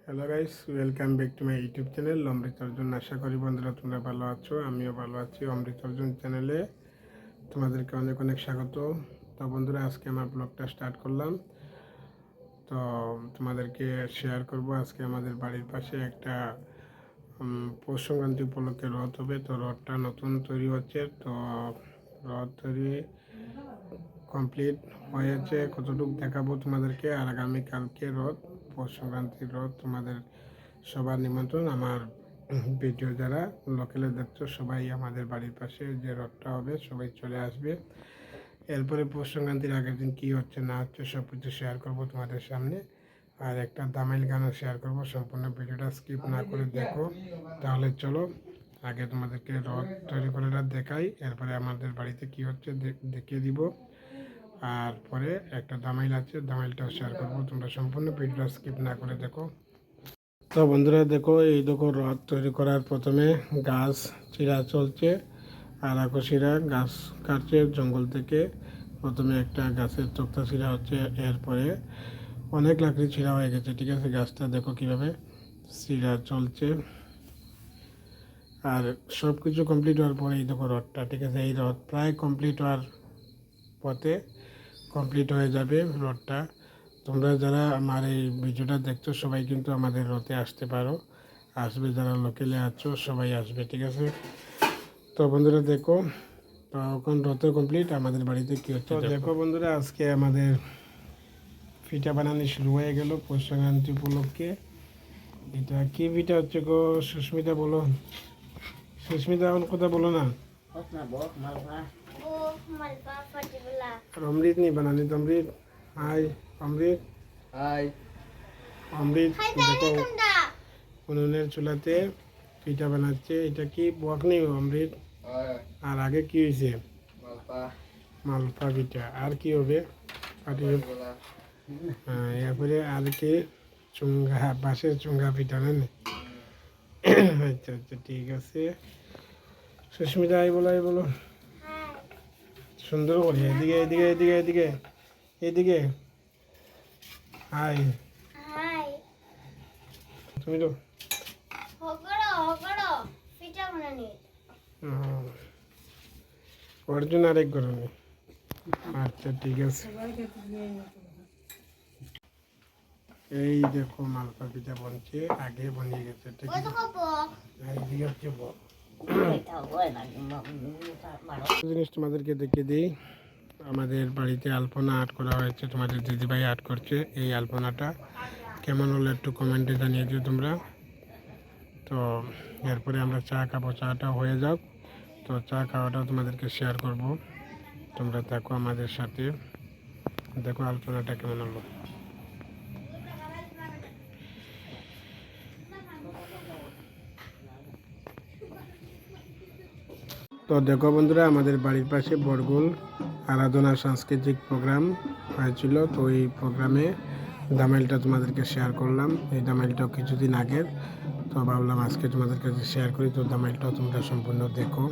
Hello guys, welcome back to my YouTube channel Amrit Arjun. আশা করি বন্ধুরা তোমরা ভালো আছো, আমিও ভালো আছি। অমৃত অর্জুন চ্যানেলে তোমাদেরকে অনেক অনেক স্বাগত। তো বন্ধুরা, আজকে আমার ব্লগটা স্টার্ট করলাম। তো তোমাদেরকে শেয়ার করব আজকে আমাদের বাড়ির পাশে একটা পৌষ সংক্রান্তি উপলক্ষে রথ হবে। তো রথটা নতুন তৈরি হচ্ছে। তো রথ তৈরি কমপ্লিট হয়েছে, কতটুকু দেখাবো তোমাদেরকে। আর আগামীকালকে রথ, পৌষ সংক্রান্তির রথ। তোমাদের সবার নিমন্ত্রণ। আমার ভিডিও যারা লোকালে দেখছো সবাই আমাদের বাড়ির পাশে যে রথটা হবে সবাই চলে আসবে। এরপরে পৌষ সংক্রান্তির আগের দিন কী হচ্ছে না হচ্ছে সব কিছু শেয়ার করবো তোমাদের সামনে। আর একটা দামাইল গানও শেয়ার করবো। সম্পূর্ণ ভিডিওটা স্কিপ না করে দেখো। তাহলে চলো আগে তোমাদেরকে রথ তৈরি করে দেখাই, এরপরে আমাদের বাড়িতে কি হচ্ছে দেখিয়ে দিব। আর পরে একটা দামাইল আছে, দামাইলটাও শেয়ার করবো। তোমরা সম্পূর্ণ ভিডিওটা স্কিপ না করে দেখো। তো বন্ধুরা দেখো, এই দেখো রথ তৈরি করার প্রথমে গাছ চিরা চলছে। আর আকশিরা গাছ কাটছে জঙ্গল থেকে। প্রথমে একটা গাছের তক্তা ছিঁড়া হচ্ছে, এরপরে অনেক লাকড়ি ছিঁড়া হয়ে গেছে। ঠিক আছে, গাছটা দেখো কিভাবে ছিঁড়া চলছে। আর সব কিছু কমপ্লিট হওয়ার পরে এই দেখো রথটা। ঠিক আছে, এই রথ প্রায় কমপ্লিট হওয়ার পথে, কমপ্লিট হয়ে যাবে রথটা। তোমরা যারা আমার এই ভিডিওটা দেখছো সবাই কিন্তু আমাদের রথে আসতে পারো, আসবে। যারা লোকালে আছো সবাই আসবে, ঠিক আছে। তো বন্ধুরা দেখো, তো এখন রথ কমপ্লিট। আমাদের বাড়িতে কী হচ্ছে দেখো বন্ধুরা, আজকে আমাদের পিঠা বানানো শুরু হয়ে গেল পৌষ সংক্রান্তি উপলক্ষে। এটা কি পিঠা হচ্ছে গো সুস্মিতা? বলো সুস্মিতা, এখন কথা বলো না। আর অমৃত নি বানানি তো অমৃত। হাই অমৃত। হাই অমৃত দেখো উনুনের চুলাতে পিঠা বানাচ্ছে। এটা কি বক নেই অমৃত? আর আগে কি হয়েছে? মালপা পিঠা। আর কি হবে? এরপরে আর কি চুঙ্গা, বাঁশের চুঙ্গা পিঠা না? আচ্ছা আচ্ছা, ঠিক আছে। সুস্মিতা আই বলো, আই বলো সুন্দর করে। এদিকে এদিকে এদিকে এদিকে এদিকে। হাই তুমি তো অর্জুন আরেক গরমে। আচ্ছা ঠিক আছে। এই দেখো মালপা পিঠা বনছে, আগে বনিয়ে গেছে। ঠিক আছে, এইদিকে হচ্ছে বক। জিনিস তোমাদেরকে দেখিয়ে দিই। আমাদের বাড়িতে আলপনা আর্ট করা হয়েছে, তোমাদের দিদিভাই আর্ট করছে। এই আলপনাটা কেমন হলো একটু কমেন্টে জানিয়ে দিও তোমরা। তো এরপরে আমরা চা খাবো, চাটা হয়ে যাক। তো চা খাওয়াটাও তোমাদেরকে শেয়ার করব, তোমরা থাকো আমাদের সাথে। দেখো আলপনাটা কেমন হলো। তো দেখো বন্ধুরা, আমাদের বাড়ির পাশে বরগুল আরাধনা সাংস্কৃতিক প্রোগ্রাম হয়েছিল। তো এই প্রোগ্রামে দামাইলটা তোমাদেরকে শেয়ার করলাম। এই দামাইলটাও কিছুদিন আগের, তো ভাবলাম আজকে তোমাদের কাছে শেয়ার করি। তো দামাইলটাও তোমরা সম্পূর্ণ দেখো।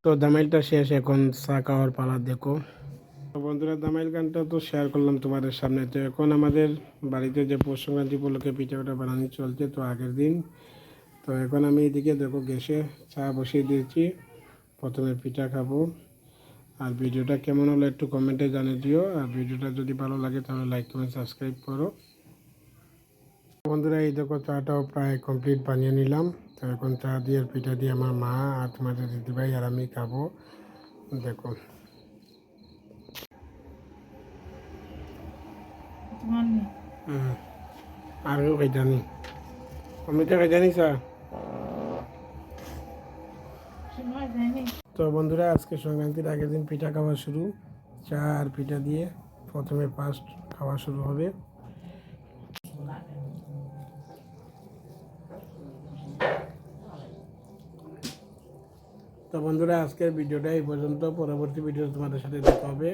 তো দামাইলটা শেষ, এখন চা খাওয়ার পালা। দেখো তো বন্ধুরা, দামাইল গানটা তো শেয়ার করলাম তোমাদের সামনে। তো এখন আমাদের বাড়িতে যে পৌষ সংক্রান্তি উপলক্ষে পিঠাটা বানানো চলছে, তো আগের দিন। তো এখন আমি এদিকে দেখো গ্যাসে চা বসিয়ে দিয়েছি, প্রথমে পিঠা খাবো। আর ভিডিওটা কেমন হলো একটু কমেন্টে জানিয়ে দিও। আর ভিডিওটা যদি ভালো লাগে তাহলে লাইক কমেন্ট সাবস্ক্রাইব করো। বন্ধুরা এই দেখো চাটাও প্রায় কমপ্লিট বানিয়ে নিলাম। তো এখন চা দিয়ে পিঠা দিয়ে আমার মা আর তোমাদের দিদিভাই আর আমি খাবো। দেখো আরও খাই জানি, অমৃতা খাই জানি চা। তো বন্ধুরা, আজকে সংক্রান্তির আগের দিন পিঠা খাওয়া শুরু। চা আর পিঠা দিয়ে প্রথমে ফার্স্ট খাওয়া শুরু হবে। তো বন্ধুরা, আজকের ভিডিওটা এই পর্যন্ত। পরবর্তী ভিডিও তোমাদের সাথে দেখা হবে।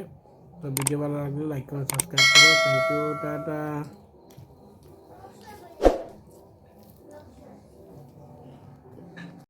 তো ভিডিও ভালো লাগলে লাইক কমেন্ট সাবস্ক্রাইব করো। Thank you, tata.